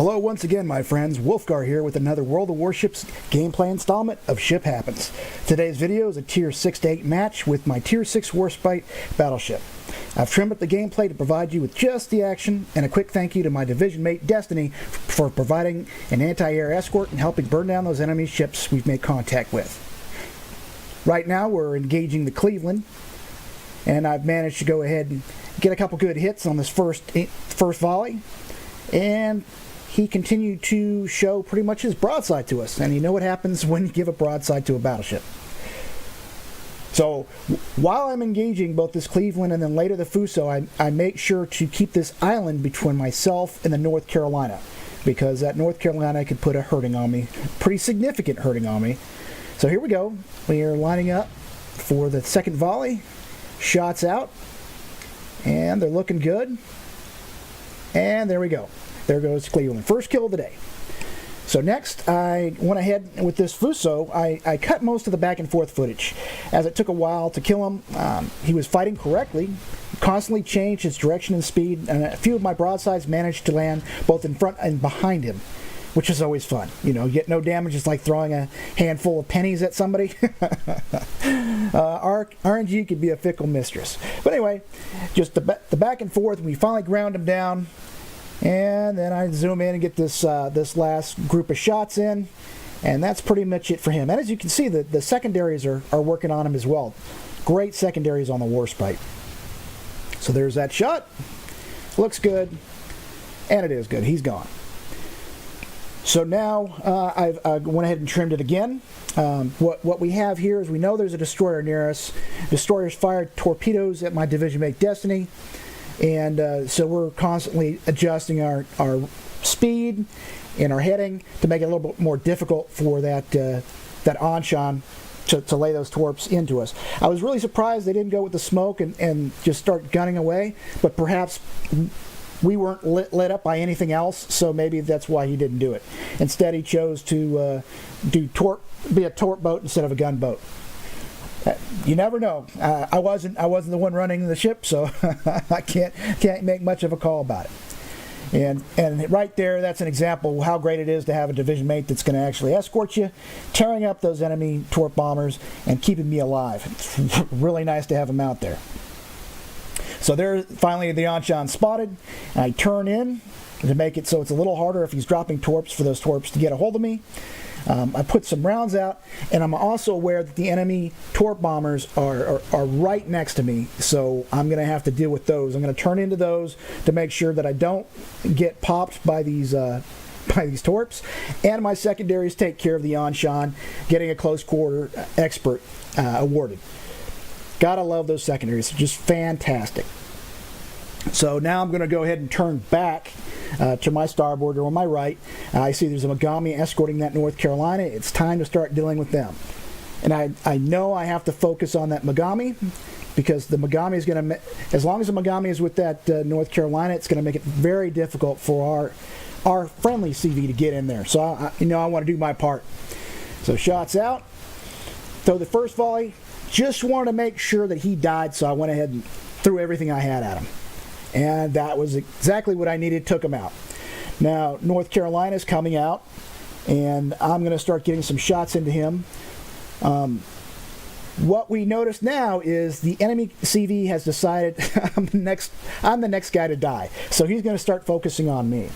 Hello once again, my friends. Wolfgar here with another World of Warships gameplay installment of Ship Happens. Today's video is a Tier 6 to 8 match with my Tier 6 Warspite Battleship. I've trimmed up the gameplay to provide you with just the action, and a quick thank you to my division mate Destiny for providing an anti-air escort and helping burn down those enemy ships we've made contact with. Right now we're engaging the Cleveland, and I've managed to go ahead and get a couple good hits on this first volley, and he continued to show pretty much his broadside to us, and you know what happens when you give a broadside to a battleship. So while I'm engaging both this Cleveland and then later the Fuso, I make sure to keep this island between myself and the North Carolina, because that North Carolina could put a hurting on me, pretty significant hurting on me. So here we go. We are lining up for the second volley. Shots out, and they're looking good. And there we go. There goes Cleveland. First kill of the day. So next, I went ahead with this Fuso. I cut most of the back and forth footage, as it took a while to kill him. He was fighting correctly, constantly changed his direction and speed, and a few of my broadsides managed to land both in front and behind him, which is always fun. You know, get no damage. It's like throwing a handful of pennies at somebody. RNG could be a fickle mistress. But anyway, just the back and forth, we finally ground him down. And then I zoom in and get this last group of shots in, and that's pretty much it for him. And as you can see, the secondaries are working on him as well. Great secondaries on the Warspite. So there's that shot. Looks good, and it is good. He's gone. So now I went ahead and trimmed it again. What we have here is we know there's a destroyer near us. Destroyers fired torpedoes at my division mate Destiny. And so we're constantly adjusting our speed and our heading to make it a little bit more difficult for that Anshan to lay those torps into us. I was really surprised they didn't go with the smoke and just start gunning away, but perhaps we weren't lit up by anything else, so maybe that's why he didn't do it. Instead, he chose to be a torp boat instead of a gunboat. You never know. I wasn't the one running the ship, so I can't make much of a call about it. And right there, that's an example of how great it is to have a division mate that's going to actually escort you, tearing up those enemy torp bombers and keeping me alive. It's really nice to have him out there. So there, finally, the Anshan spotted. I turn in to make it so it's a little harder if he's dropping torps for those torps to get a hold of me. I put some rounds out, and I'm also aware that the enemy torp bombers are right next to me, so I'm going to have to deal with those. I'm going to turn into those to make sure that I don't get popped by these torps, and my secondaries take care of the Anshan, getting a close quarter expert awarded. Gotta love those secondaries. They're just fantastic. So now I'm going to go ahead and turn back to my starboard or on my right. I see there's a Mogami escorting that North Carolina. It's time to start dealing with them. And I know I have to focus on that Mogami, because the Mogami is going to, as long as the Mogami is with that North Carolina, it's going to make it very difficult for our friendly CV to get in there. So I want to do my part. So shots out. Throw the first volley. Just wanted to make sure that he died, so I went ahead and threw everything I had at him. And that was exactly what I needed, took him out. Now, North Carolina's coming out, and I'm going to start getting some shots into him. What we notice now is the enemy CV has decided I'm the next guy to die. So he's going to start focusing on me.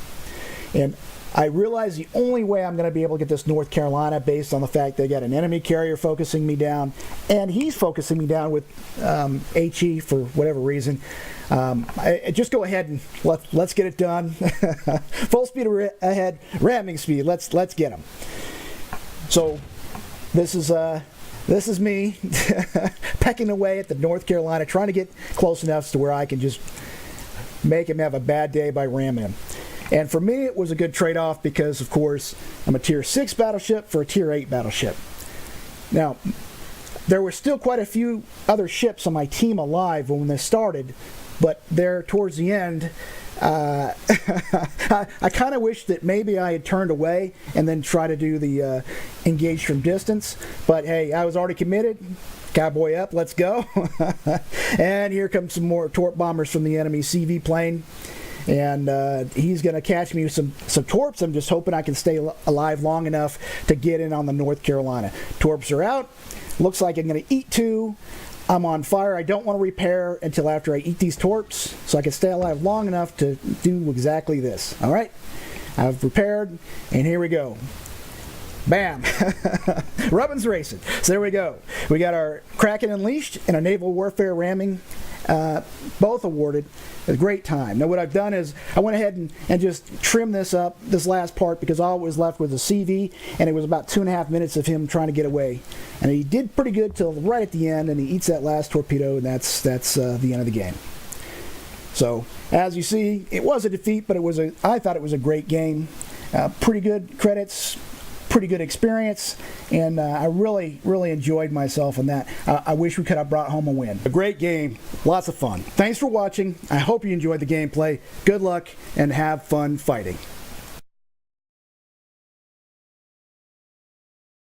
And I realize the only way I'm going to be able to get this North Carolina, based on the fact they got an enemy carrier focusing me down, and he's focusing me down with HE for whatever reason. I just go ahead and let's get it done. Full speed ahead, ramming speed. Let's get them. So this is me pecking away at the North Carolina, trying to get close enough to where I can just make him have a bad day by ramming him. And for me, it was a good trade-off because, of course, I'm a Tier 6 battleship for a Tier 8 battleship. Now, there were still quite a few other ships on my team alive when this started, but there towards the end, I kind of wish that maybe I had turned away and then try to do the engage from distance. But hey, I was already committed. Cowboy up, let's go. And here comes some more torp bombers from the enemy CV plane. and he's going to catch me with some torps. I'm just hoping I can stay alive long enough to get in on the North Carolina. Torps are out. Looks like I'm going to eat 2. I'm on fire. I don't want to repair until after I eat these torps, so I can stay alive long enough to do exactly this. All right, I've prepared, and here we go. Bam! Rubbin's racing. So there we go. We got our Kraken Unleashed and a Naval Warfare Ramming, both awarded. A great time. Now what I've done is I went ahead and just trimmed this up, this last part, because all it was left was a CV, and it was about 2.5 minutes of him trying to get away. And he did pretty good till right at the end, and he eats that last torpedo, and that's the end of the game. So as you see, it was a defeat, but I thought it was a great game. Pretty good credits. Pretty good experience, and I really enjoyed myself in that. I wish we could have brought home a win. A great game, lots of fun. Thanks for watching. I hope you enjoyed the gameplay. Good luck and have fun fighting.